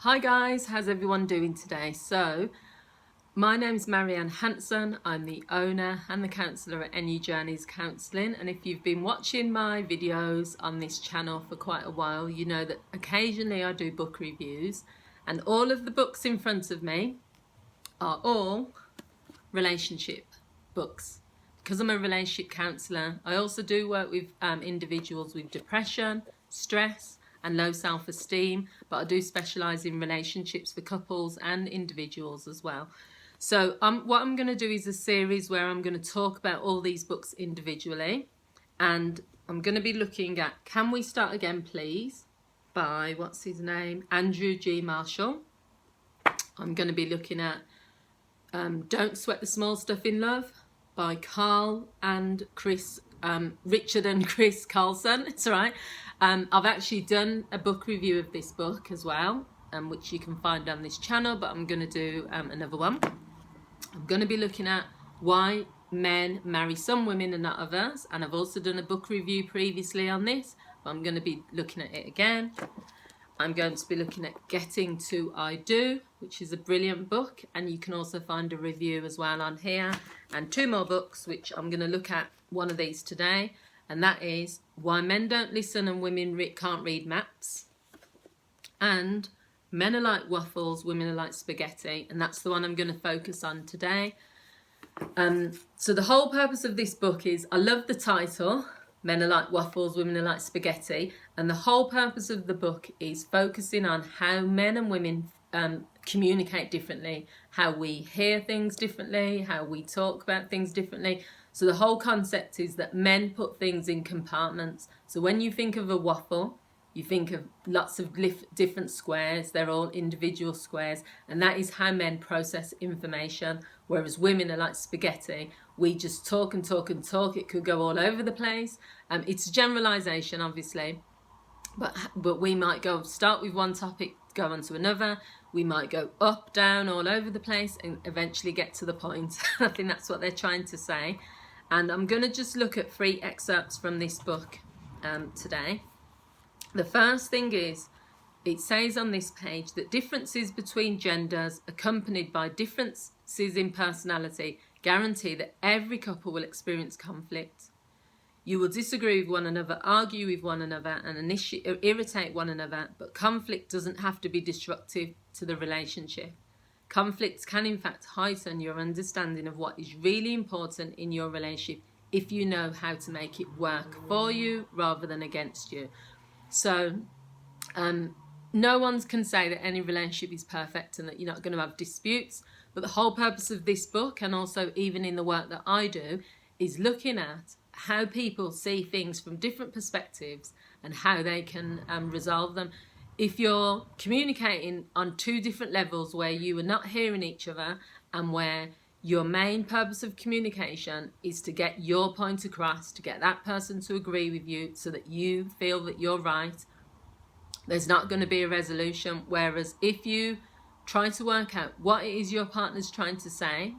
Hi guys, how's everyone doing today? So, my name's Marianne Hanson. I'm the owner and the counsellor at NU Journeys Counselling, and if you've been watching my videos on this channel for quite a while, you know that occasionally I do book reviews, and all of the books in front of me are all relationship books. Because I'm a relationship counsellor, I also do work with individuals with depression, stress, and low self-esteem, but I do specialise in relationships for couples and individuals as well. So what I'm going to do is a series where I'm going to talk about all these books individually, and I'm going to be looking at Can We Start Again Please by, what's his name, Andrew G. Marshall. I'm going to be looking at Don't Sweat the Small Stuff in Love by Carl and Chris, Richard and Chris Carlson. It's all right. I've actually done a book review of this book as well, which you can find on this channel, but I'm going to do another one. I'm going to be looking at why men marry some women and not others, and I've also done a book review previously on this, but I'm going to be looking at it again. I'm going to be looking at Getting to I Do, which is a brilliant book, and you can also find a review as well on here, and two more books which I'm going to look at one of these today, and that is Why Men Don't Listen and Women Can't Read Maps, and Men Are Like Waffles, Women Are Like Spaghetti, and that's the one I'm going to focus on today. So the whole purpose of this book is, I love the title, Men Are Like Waffles, Women Are Like Spaghetti, and the whole purpose of the book is focusing on how men and women communicate differently, how we hear things differently, how we talk about things differently. So the whole concept is that men put things in compartments. So when you think of a waffle, you think of lots of different squares. They're all individual squares, and that is how men process information, whereas women are like spaghetti. We just talk and talk and talk. It could go all over the place. It's a generalization, obviously, but we might start with one topic, go on to another. We might go up, down, all over the place, and eventually get to the point. I think that's what they're trying to say. And I'm going to just look at 3 excerpts from this book today. The first thing is, it says on this page that differences between genders accompanied by differences in personality guarantee that every couple will experience conflict. You will disagree with one another, argue with one another, and irritate one another, but conflict doesn't have to be disruptive to the relationship. Conflicts can in fact heighten your understanding of what is really important in your relationship if you know how to make it work for you rather than against you. So no one can say that any relationship is perfect and that you're not going to have disputes, but the whole purpose of this book, and also even in the work that I do, is looking at how people see things from different perspectives and how they can resolve them. If you're communicating on 2 different levels where you are not hearing each other, and where your main purpose of communication is to get your point across, to get that person to agree with you so that you feel that you're right, there's not going to be a resolution. Whereas if you try to work out what it is your partner's trying to say,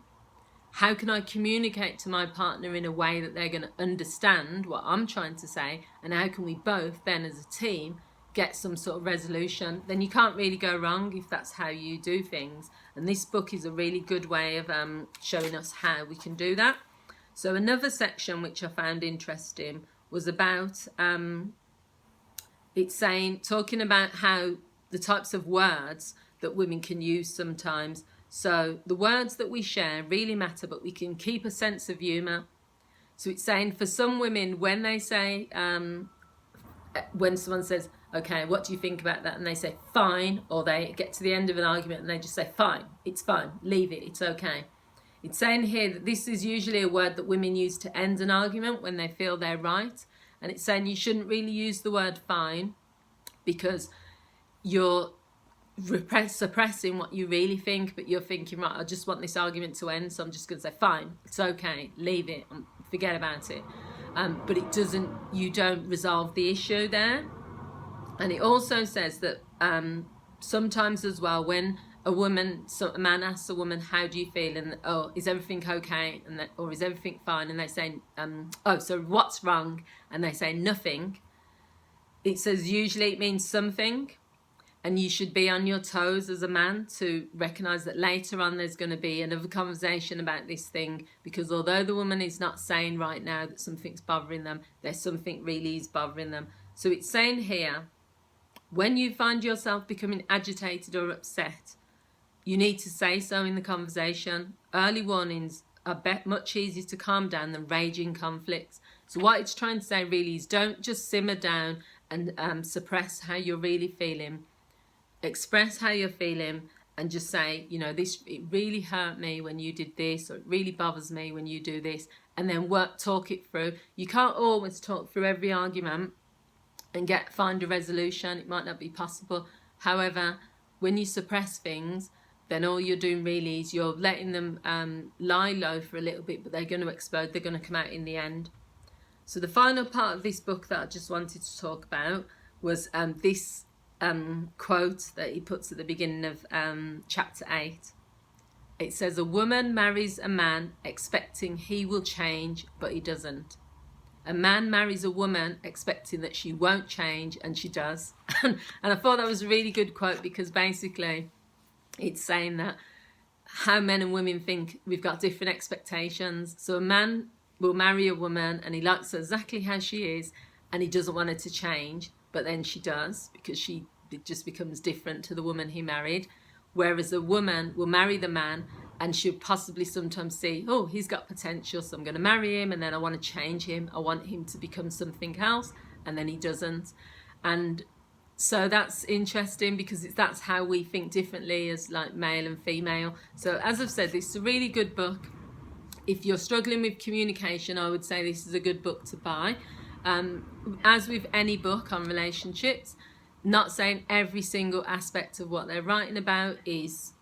how can I communicate to my partner in a way that they're going to understand what I'm trying to say, and how can we both then as a team get some sort of resolution, then you can't really go wrong if that's how you do things. And this book is a really good way of showing us how we can do that. So another section which I found interesting was about talking about how the types of words that women can use sometimes. So the words that we share really matter, but we can keep a sense of humour. So it's saying for some women, when they say, when someone says, okay, what do you think about that? And they say, fine, or they get to the end of an argument and they just say, fine, it's fine, leave it, it's okay. It's saying here that this is usually a word that women use to end an argument when they feel they're right. And it's saying you shouldn't really use the word fine because you're suppressing what you really think, but you're thinking, right, I just want this argument to end, so I'm just going to say, fine, it's okay, leave it, forget about it. But you don't resolve the issue there. And it also says that sometimes as well, when a man asks a woman, how do you feel? And, oh, is everything okay? Or is everything fine? And they say, oh, so what's wrong? And they say nothing. It says usually it means something. And you should be on your toes as a man to recognise that later on there's going to be another conversation about this thing, because although the woman is not saying right now that something's bothering them, there's something really is bothering them. So it's saying here, when you find yourself becoming agitated or upset, you need to say so in the conversation. Early warnings are much easier to calm down than raging conflicts. So what it's trying to say really is, don't just simmer down and suppress how you're really feeling. Express how you're feeling and just say, you know, it really hurt me when you did this, or it really bothers me when you do this, and then talk it through. You can't always talk through every argument and find a resolution. It might not be possible. However, when you suppress things, then all you're doing really is you're letting them lie low for a little bit, but they're going to explode. They're going to come out in the end. So the final part of this book that I just wanted to talk about was this quote that he puts at the beginning of chapter 8. It says, "A woman marries a man expecting he will change, but he doesn't. A man marries a woman expecting that she won't change, and she does." And I thought that was a really good quote, because basically it's saying that how men and women think we've got different expectations. So a man will marry a woman and he likes her exactly how she is, and he doesn't want her to change, but then she does, because it just becomes different to the woman he married. Whereas a woman will marry the man and she'll possibly sometimes see, oh, he's got potential, so I'm going to marry him, and then I want to change him. I want him to become something else, and then he doesn't. And so that's interesting, because that's how we think differently as like male and female. So as I've said, this is a really good book. If you're struggling with communication, I would say this is a good book to buy. As with any book on relationships, not saying every single aspect of what they're writing about is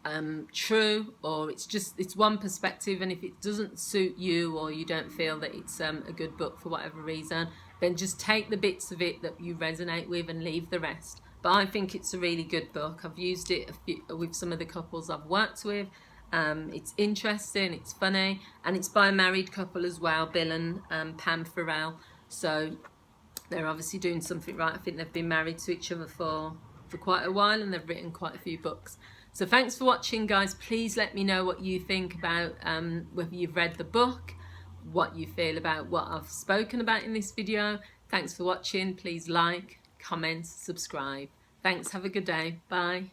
true, or it's one perspective, and if it doesn't suit you, or you don't feel that it's a good book for whatever reason, then just take the bits of it that you resonate with and leave the rest. But I think it's a really good book. I've used it with some of the couples I've worked with. It's interesting, it's funny, and it's by a married couple as well, Bill and Pam Farrell. So they're obviously doing something right. I think they've been married to each other for quite a while, and they've written quite a few books. So thanks for watching, guys. Please let me know what you think about whether you've read the book, what you feel about what I've spoken about in this video. Thanks for watching. Please like, comment, subscribe. Thanks. Have a good day. Bye.